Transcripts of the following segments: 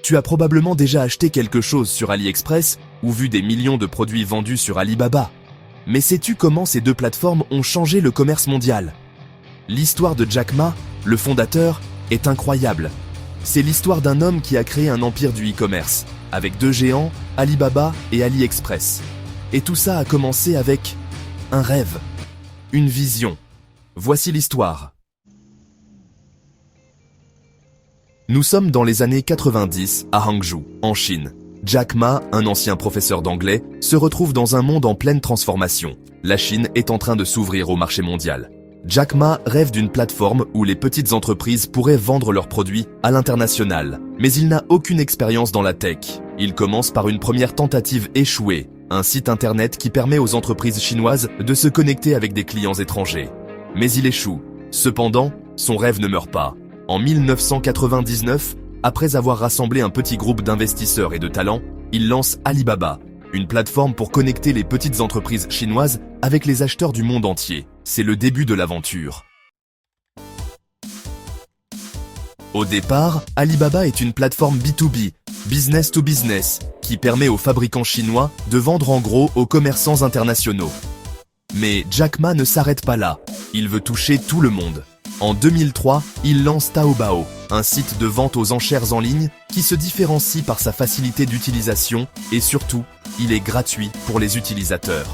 Tu as probablement déjà acheté quelque chose sur AliExpress ou vu des millions de produits vendus sur Alibaba. Mais sais-tu comment ces deux plateformes ont changé le commerce mondial? L'histoire de Jack Ma, le fondateur, est incroyable. C'est l'histoire d'un homme qui a créé un empire du e-commerce, avec deux géants, Alibaba et AliExpress. Et tout ça a commencé avec un rêve, une vision. Voici l'histoire. Nous sommes dans les années 90 à Hangzhou, en Chine. Jack Ma, un ancien professeur d'anglais, se retrouve dans un monde en pleine transformation. La Chine est en train de s'ouvrir au marché mondial. Jack Ma rêve d'une plateforme où les petites entreprises pourraient vendre leurs produits à l'international. Mais il n'a aucune expérience dans la tech. Il commence par une première tentative échouée, un site internet qui permet aux entreprises chinoises de se connecter avec des clients étrangers. Mais il échoue. Cependant, son rêve ne meurt pas. En 1999, après avoir rassemblé un petit groupe d'investisseurs et de talents, il lance Alibaba, une plateforme pour connecter les petites entreprises chinoises avec les acheteurs du monde entier. C'est le début de l'aventure. Au départ, Alibaba est une plateforme B2B, business to business, qui permet aux fabricants chinois de vendre en gros aux commerçants internationaux. Mais Jack Ma ne s'arrête pas là, il veut toucher tout le monde. En 2003, il lance Taobao, un site de vente aux enchères en ligne qui se différencie par sa facilité d'utilisation et surtout, il est gratuit pour les utilisateurs.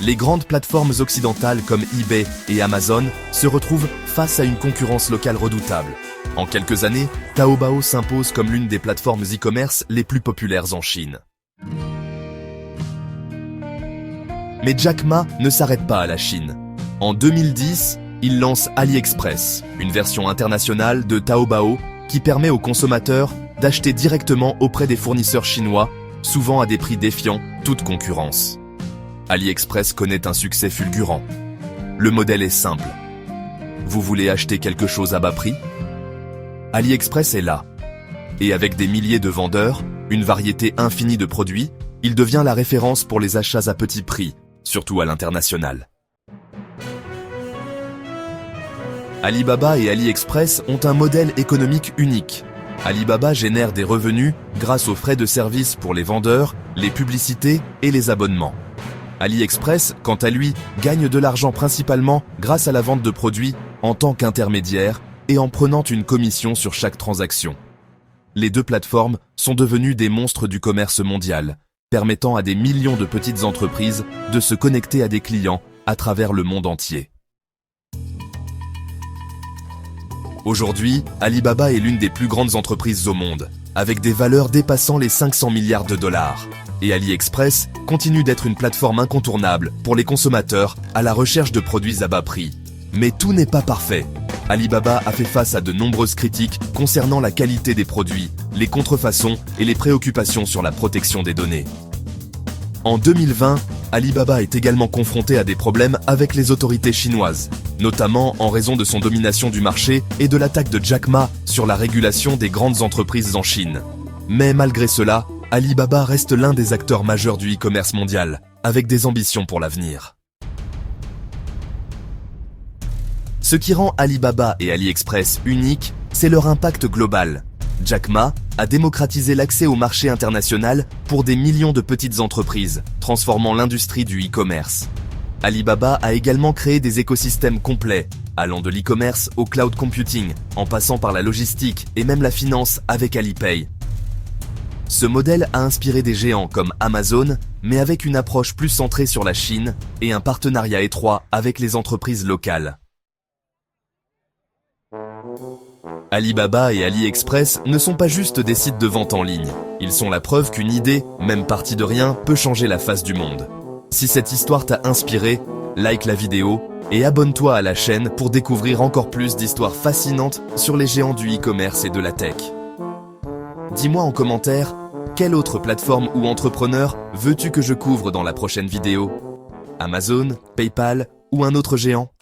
Les grandes plateformes occidentales comme eBay et Amazon se retrouvent face à une concurrence locale redoutable. En quelques années, Taobao s'impose comme l'une des plateformes e-commerce les plus populaires en Chine. Mais Jack Ma ne s'arrête pas à la Chine. En 2010, il lance AliExpress, une version internationale de Taobao qui permet aux consommateurs d'acheter directement auprès des fournisseurs chinois, souvent à des prix défiant toute concurrence. AliExpress connaît un succès fulgurant. Le modèle est simple. Vous voulez acheter quelque chose à bas prix? AliExpress est là. Et avec des milliers de vendeurs, une variété infinie de produits, il devient la référence pour les achats à petit prix, surtout à l'international. Alibaba et AliExpress ont un modèle économique unique. Alibaba génère des revenus grâce aux frais de service pour les vendeurs, les publicités et les abonnements. AliExpress, quant à lui, gagne de l'argent principalement grâce à la vente de produits en tant qu'intermédiaire et en prenant une commission sur chaque transaction. Les deux plateformes sont devenues des monstres du commerce mondial, permettant à des millions de petites entreprises de se connecter à des clients à travers le monde entier. Aujourd'hui, Alibaba est l'une des plus grandes entreprises au monde, avec des valeurs dépassant les 500 milliards de dollars. Et AliExpress continue d'être une plateforme incontournable pour les consommateurs à la recherche de produits à bas prix. Mais tout n'est pas parfait. Alibaba a fait face à de nombreuses critiques concernant la qualité des produits, les contrefaçons et les préoccupations sur la protection des données. En 2020, Alibaba est également confronté à des problèmes avec les autorités chinoises, notamment en raison de son domination du marché et de l'attaque de Jack Ma sur la régulation des grandes entreprises en Chine. Mais malgré cela, Alibaba reste l'un des acteurs majeurs du e-commerce mondial, avec des ambitions pour l'avenir. Ce qui rend Alibaba et AliExpress uniques, c'est leur impact global. Jack Ma a démocratisé l'accès au marché international pour des millions de petites entreprises, transformant l'industrie du e-commerce. Alibaba a également créé des écosystèmes complets, allant de l'e-commerce au cloud computing, en passant par la logistique et même la finance avec Alipay. Ce modèle a inspiré des géants comme Amazon, mais avec une approche plus centrée sur la Chine et un partenariat étroit avec les entreprises locales. Alibaba et AliExpress ne sont pas juste des sites de vente en ligne. Ils sont la preuve qu'une idée, même partie de rien, peut changer la face du monde. Si cette histoire t'a inspiré, like la vidéo et abonne-toi à la chaîne pour découvrir encore plus d'histoires fascinantes sur les géants du e-commerce et de la tech. Dis-moi en commentaire, quelle autre plateforme ou entrepreneur veux-tu que je couvre dans la prochaine vidéo? Amazon, PayPal ou un autre géant?